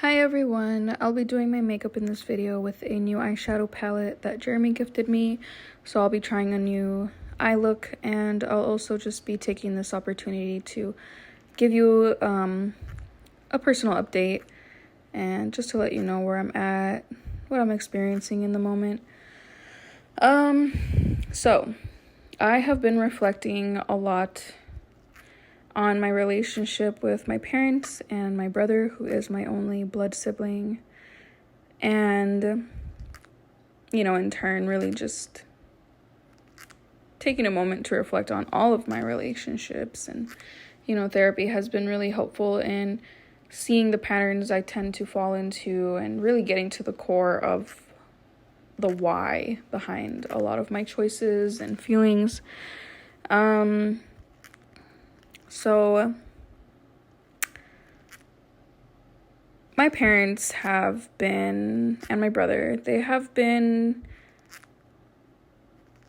Hi everyone, I'll be doing my makeup in this video with a new eyeshadow palette that Jeremy gifted me. So I'll be trying a new eye look, and I'll also just be taking this opportunity to give you a personal update and just to let you know where I'm at, what I'm experiencing in the moment. So I have been reflecting a lot on my relationship with my parents and my brother, who is my only blood sibling, and in turn really just taking a moment to reflect on all of my relationships. And therapy has been really helpful in seeing the patterns I tend to fall into and really getting to the core of the why behind a lot of my choices and feelings. So my parents have been, and my brother, they have been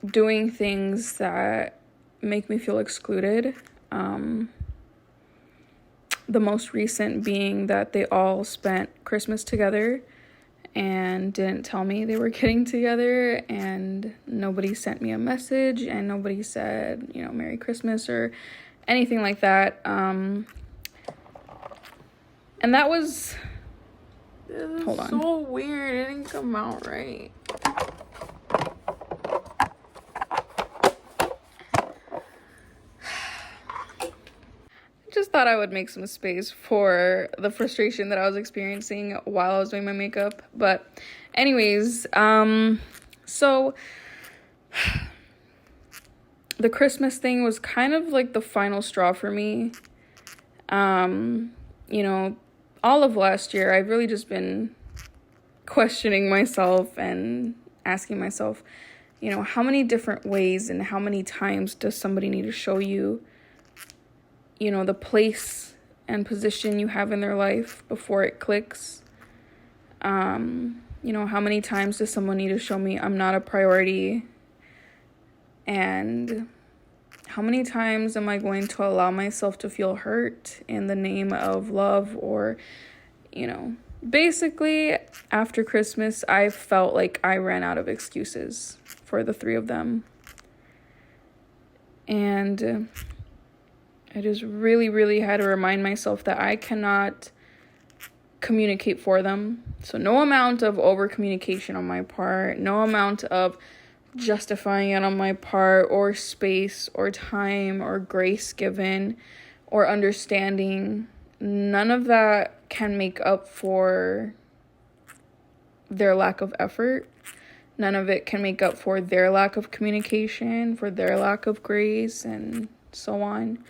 doing things that make me feel excluded. The most recent being that they all spent Christmas together and didn't tell me they were getting together, and nobody sent me a message, and nobody said, Merry Christmas or anything like that. And that was hold on. So weird. It didn't come out right. Just thought I would make some space for the frustration that I was experiencing while I was doing my makeup. But anyways, so the Christmas thing was kind of like the final straw for me. All of last year, I've really just been questioning myself and asking myself, how many different ways and how many times does somebody need to show you, the place and position you have in their life before it clicks? How many times does someone need to show me I'm not a priority? And how many times am I going to allow myself to feel hurt in the name of love? Or, basically after Christmas, I felt like I ran out of excuses for the three of them. And I just really, really had to remind myself that I cannot communicate for them. So no amount of over communication on my part, no amount of justifying it on my part, or space or time or grace given or understanding, none of that can make up for their lack of effort. None of it can make up for their lack of communication, for their lack of grace, and so on.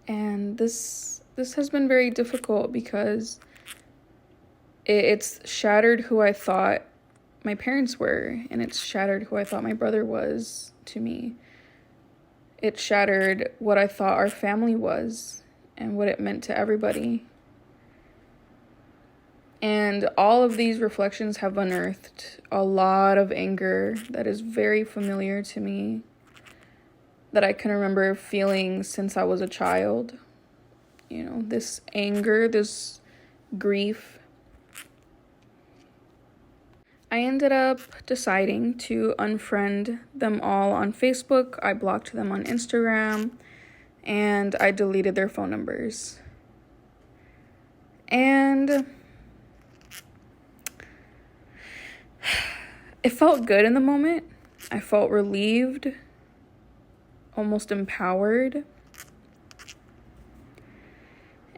And this has been very difficult because it's shattered who I thought my parents were, and it's shattered who I thought my brother was to me. It shattered what I thought our family was and what it meant to everybody. And all of these reflections have unearthed a lot of anger that is very familiar to me, that I can remember feeling since I was a child. This anger, this grief. I ended up deciding to unfriend them all on Facebook. I blocked them on Instagram, and I deleted their phone numbers. And it felt good in the moment. I felt relieved, almost empowered.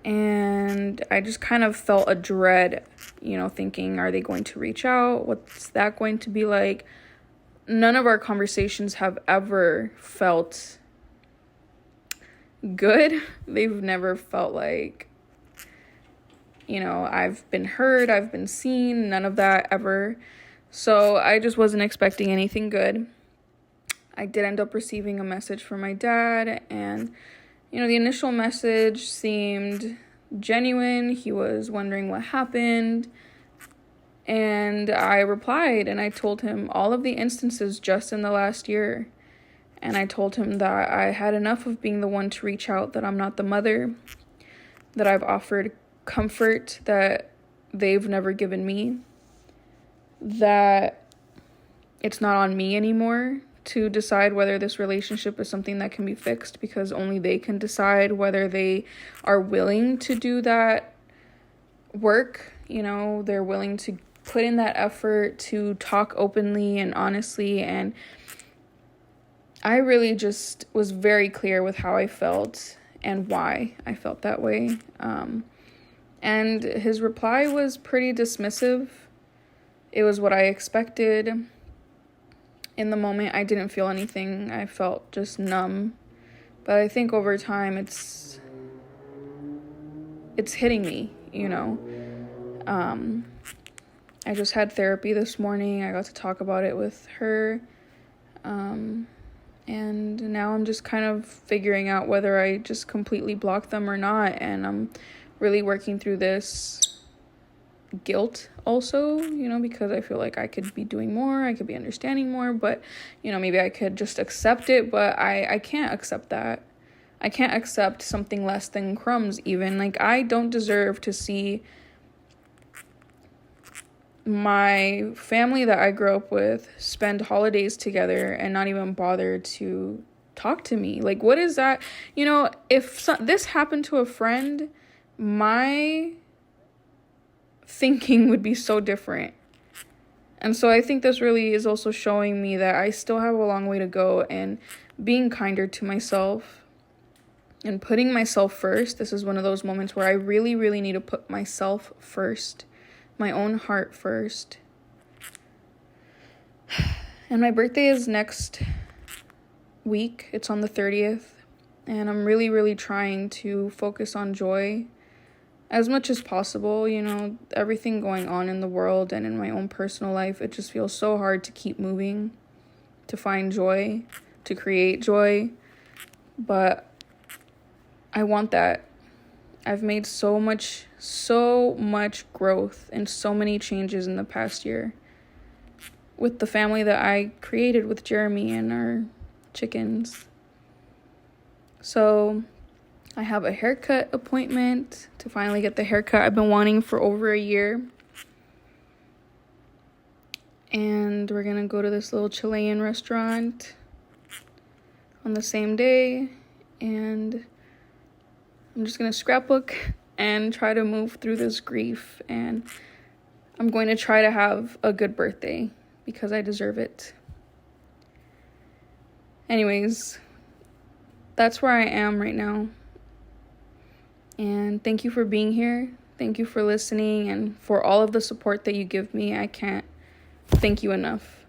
And I just kind of felt a dread, thinking, are they going to reach out? What's that going to be like? None of our conversations have ever felt good. They've never felt like, I've been heard, I've been seen, none of that ever. So I just wasn't expecting anything good. I did end up receiving a message from my dad, and the initial message seemed genuine. He was wondering what happened. And I replied, and I told him all of the instances just in the last year. And I told him that I had enough of being the one to reach out, that I'm not the mother, that I've offered comfort that they've never given me, that it's not on me anymore to decide whether this relationship is something that can be fixed, because only they can decide whether they are willing to do that work. You know, they're willing to put in that effort to talk openly and honestly. And I really just was very clear with how I felt and why I felt that way. And his reply was pretty dismissive. It was what I expected. In the moment, I didn't feel anything. I felt just numb. But I think over time, it's hitting me, you know. I just had therapy this morning. I got to talk about it with her. And now I'm just kind of figuring out whether I just completely block them or not. And I'm really working through this guilt also, you know, because I feel like I could be doing more, I could be understanding more, but, you know, maybe I could just accept it, but I can't accept that. I can't accept something less than crumbs even. Like, I don't deserve to see my family that I grew up with spend holidays together and not even bother to talk to me. Like, what is that? You know, if this happened to a friend, my thinking would be so different. And so I think this really is also showing me that I still have a long way to go in being kinder to myself and putting myself first. This is one of those moments where I really, really need to put myself first, my own heart first. And my birthday is next week. It's on the 30th. And I'm really, really trying to focus on joy as much as possible. You know, everything going on in the world and in my own personal life, it just feels so hard to keep moving, to find joy, to create joy. But I want that. I've made so much growth and so many changes in the past year with the family that I created with Jeremy and our chickens. So I have a haircut appointment to finally get the haircut I've been wanting for over a year. And we're going to go to this little Chilean restaurant on the same day. And I'm just going to scrapbook and try to move through this grief. And I'm going to try to have a good birthday because I deserve it. Anyways, that's where I am right now. And thank you for being here. Thank you for listening and for all of the support that you give me. I can't thank you enough.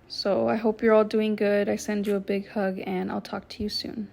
So I hope you're all doing good. I send you a big hug and I'll talk to you soon.